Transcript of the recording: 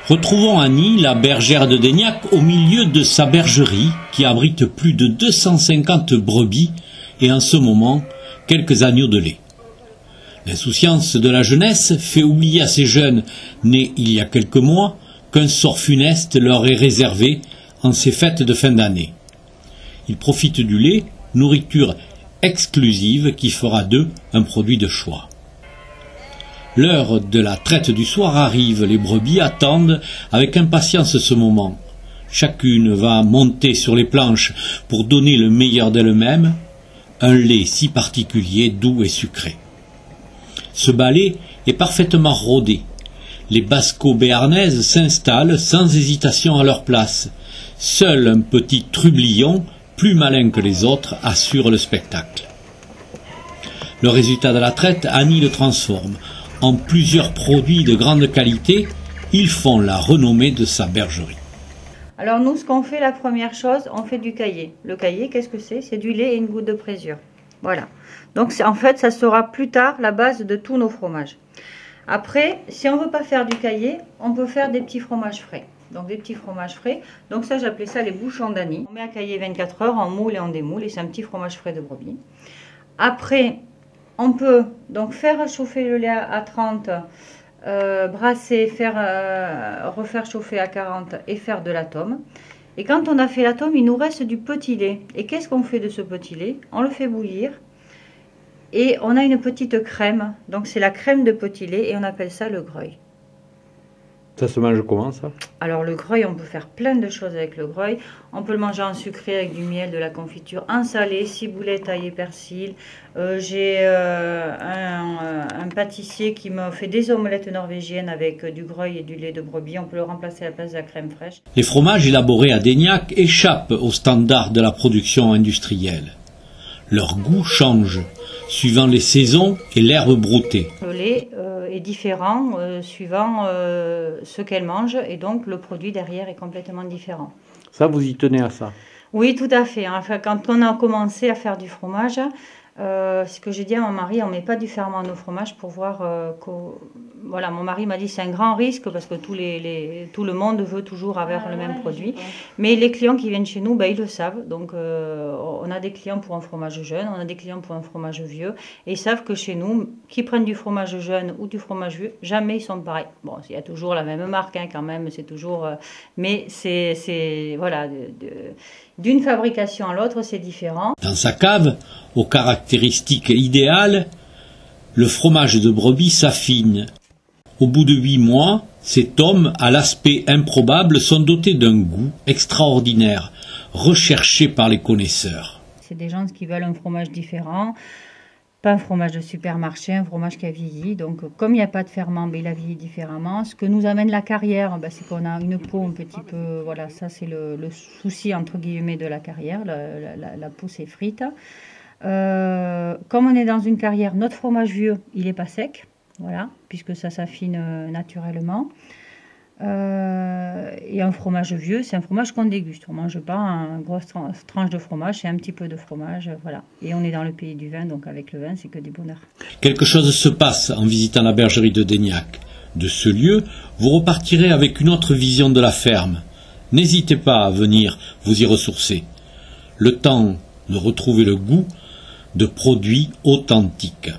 Retrouvons Annie, la bergère de Daignac, au milieu de sa bergerie qui abrite plus de 250 brebis et en ce moment quelques agneaux de lait. L'insouciance de la jeunesse fait oublier à ces jeunes, nés il y a quelques mois, qu'un sort funeste leur est réservé en ces fêtes de fin d'année. Ils profitent du lait, nourriture exclusive qui fera d'eux un produit de choix. L'heure de la traite du soir arrive, les brebis attendent avec impatience ce moment. Chacune va monter sur les planches pour donner le meilleur d'elle-même, un lait si particulier, doux et sucré. Ce balai est parfaitement rodé. Les basco-béarnaises s'installent sans hésitation à leur place. Seul un petit trublion, plus malin que les autres, assure le spectacle. Le résultat de la traite, Annie le transforme. En plusieurs produits de grande qualité, ils font la renommée de sa bergerie. Alors nous, ce qu'on fait, la première chose, on fait du caillé. Le caillé, qu'est-ce que c'est? C'est du lait et une goutte de présure. Voilà. Donc en fait, ça sera plus tard la base de tous nos fromages. Après, si on ne veut pas faire du caillé, on peut faire des petits fromages frais. Donc des petits fromages frais. Donc ça, j'appelais ça les bouchons d'Annie. On met à cailler 24 heures en moule et en démoule et c'est un petit fromage frais de brebis. Après, on peut donc faire chauffer le lait à 30, brasser, refaire chauffer à 40 et faire de l'atome. Et quand on a fait l'atome, il nous reste du petit lait. Et qu'est-ce qu'on fait de ce petit lait? On le fait bouillir et on a une petite crème. Donc c'est la crème de petit lait et on appelle ça le greuil. Ça se mange comment ça? Alors le greuil, on peut faire plein de choses avec le greuil. On peut le manger en sucré avec du miel, de la confiture, en salé, ciboulette, ail et persil. J'ai un pâtissier qui m'a fait des omelettes norvégiennes avec du greuil et du lait de brebis. On peut le remplacer à la place de la crème fraîche. Les fromages élaborés à Daignac échappent aux standards de la production industrielle. Leur goût change, suivant les saisons et l'herbe broutée. Le lait est différent suivant ce qu'elle mange et donc le produit derrière est complètement différent. Ça, vous y tenez à ça? Oui, tout à fait. Enfin, quand on a commencé à faire du fromage, ce que j'ai dit à mon mari, on ne met pas du ferment dans nos fromages pour voir voilà, mon mari m'a dit c'est un grand risque parce que tout le monde veut toujours avoir le même produit. Mais les clients qui viennent chez nous, ben, ils le savent. Donc on a des clients pour un fromage jeune, on a des clients pour un fromage vieux. Et ils savent que chez nous, qui prennent du fromage jeune ou du fromage vieux, jamais ils sont pareils. Bon, il y a toujours la même marque hein, quand même, c'est toujours... mais c'est voilà, d'une fabrication à l'autre, c'est différent. Dans sa cave, aux caractéristiques idéales, le fromage de brebis s'affine. Au bout de 8 mois, ces tomes, à l'aspect improbable, sont dotés d'un goût extraordinaire, recherché par les connaisseurs. C'est des gens qui veulent un fromage différent, pas un fromage de supermarché, un fromage qui a vieilli. Donc comme il n'y a pas de ferment, ben, il a vieilli différemment. Ce que nous amène la carrière, ben, c'est qu'on a une peau un petit peu... Voilà, ça c'est le souci entre guillemets de la carrière, la peau s'effrite. Comme on est dans une carrière, notre fromage vieux, il n'est pas sec. Voilà, puisque ça s'affine naturellement. Et un fromage vieux, c'est un fromage qu'on déguste. On ne mange pas une grosse tranche de fromage, c'est un petit peu de fromage, voilà. Et on est dans le pays du vin, donc avec le vin, c'est que des bonheurs. Quelque chose se passe en visitant la bergerie de Daignac. De ce lieu, vous repartirez avec une autre vision de la ferme. N'hésitez pas à venir vous y ressourcer. Le temps de retrouver le goût de produits authentiques.